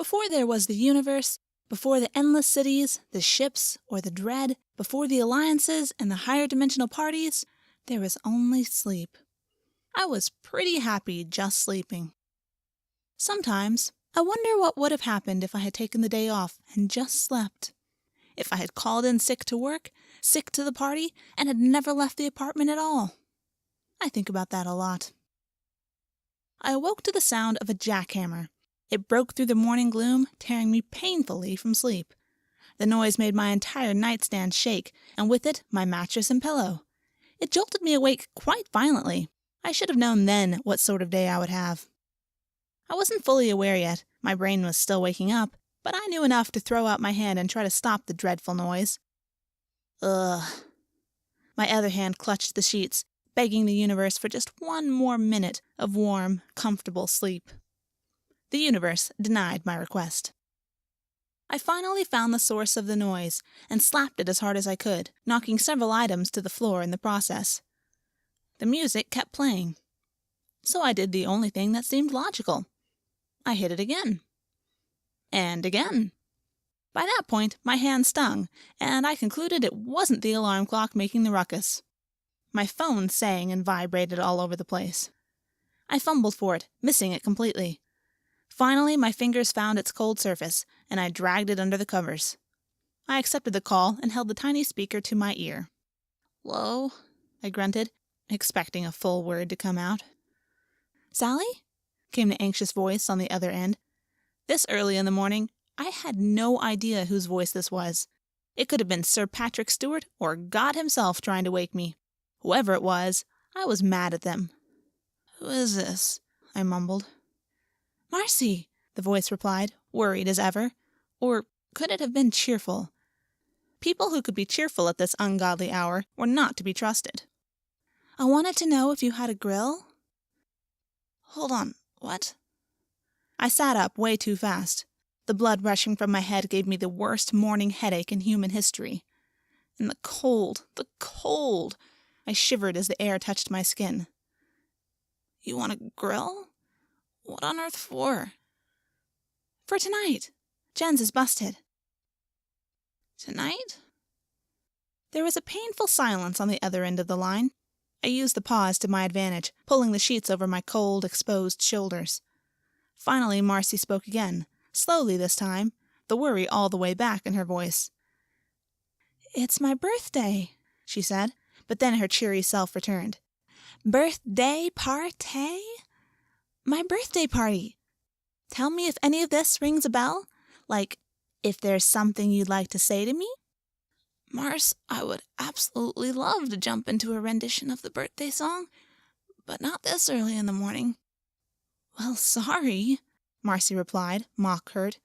Before there was the universe, before the endless cities, the ships, or the dread, before the alliances and the higher dimensional parties, there was only sleep. I was pretty happy just sleeping. Sometimes, I wonder what would have happened if I had taken the day off and just slept. If I had called in sick to work, sick to the party, and had never left the apartment at all. I think about that a lot. I awoke to the sound of a jackhammer. It broke through the morning gloom, tearing me painfully from sleep. The noise made my entire nightstand shake, and with it, my mattress and pillow. It jolted me awake quite violently. I should have known then what sort of day I would have. I wasn't fully aware yet. My brain was still waking up, but I knew enough to throw out my hand and try to stop the dreadful noise. Ugh. My other hand clutched the sheets, begging the universe for just one more minute of warm, comfortable sleep. The universe denied my request. I finally found the source of the noise and slapped it as hard as I could, knocking several items to the floor in the process. The music kept playing. So I did the only thing that seemed logical. I hit it again. And again. By that point, my hand stung, and I concluded it wasn't the alarm clock making the ruckus. My phone sang and vibrated all over the place. I fumbled for it, missing it completely. Finally, my fingers found its cold surface, and I dragged it under the covers. I accepted the call and held the tiny speaker to my ear. "Hello?" I grunted, expecting a full word to come out. "Sally?" came the anxious voice on the other end. This early in the morning, I had no idea whose voice this was. It could have been Sir Patrick Stewart or God himself trying to wake me. Whoever it was, I was mad at them. "Who is this?" I mumbled. "Marcy," the voice replied, worried as ever. Or could it have been cheerful? People who could be cheerful at this ungodly hour were not to be trusted. "I wanted to know if you had a grill." "Hold on, what?" I sat up way too fast. The blood rushing from my head gave me the worst morning headache in human history. And the cold! I shivered as the air touched my skin. "You want a grill? What on earth for?" "For tonight. Jen's is busted." "Tonight?" There was a painful silence on the other end of the line. I used the pause to my advantage, pulling the sheets over my cold, exposed shoulders. Finally, Marcy spoke again, slowly this time, the worry all the way back in her voice. "It's my birthday," she said, but then her cheery self returned. "Birthday party? My birthday party. Tell me if any of this rings a bell? Like, if there's something you'd like to say to me?" "Mars, I would absolutely love to jump into a rendition of the birthday song, but not this early in the morning." "Well, sorry," Marcy replied, mock-hurt.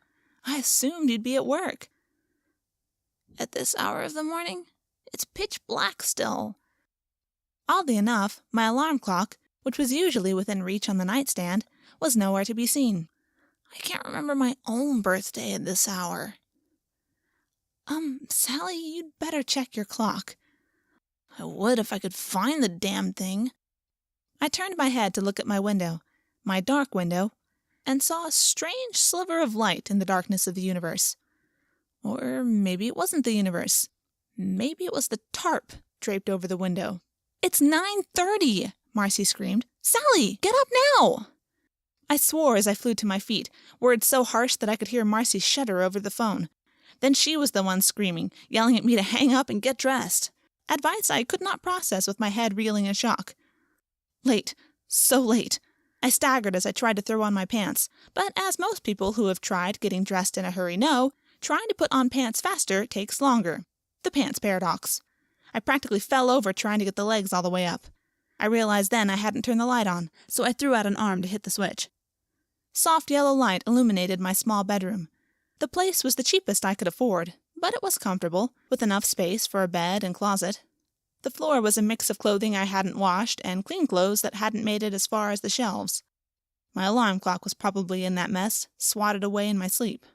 "I assumed you'd be at work." "At this hour of the morning? It's pitch black still." Oddly enough, my alarm clock, which was usually within reach on the nightstand, was nowhere to be seen. "I can't remember my own birthday at this hour." Sally, you'd better check your clock." "I would if I could find the damn thing." I turned my head to look at my window, my dark window, and saw a strange sliver of light in the darkness of the universe. Or maybe it wasn't the universe. Maybe it was the tarp draped over the window. "It's 9:30!" Marcy screamed. "Sally, get up now!" I swore as I flew to my feet, words so harsh that I could hear Marcy shudder over the phone. Then she was the one screaming, yelling at me to hang up and get dressed. Advice I could not process with my head reeling in shock. Late. So late. I staggered as I tried to throw on my pants, but as most people who have tried getting dressed in a hurry know, trying to put on pants faster takes longer. The pants paradox. I practically fell over trying to get the legs all the way up. I realized then I hadn't turned the light on, so I threw out an arm to hit the switch. Soft yellow light illuminated my small bedroom. The place was the cheapest I could afford, but it was comfortable, with enough space for a bed and closet. The floor was a mix of clothing I hadn't washed and clean clothes that hadn't made it as far as the shelves. My alarm clock was probably in that mess, swatted away in my sleep.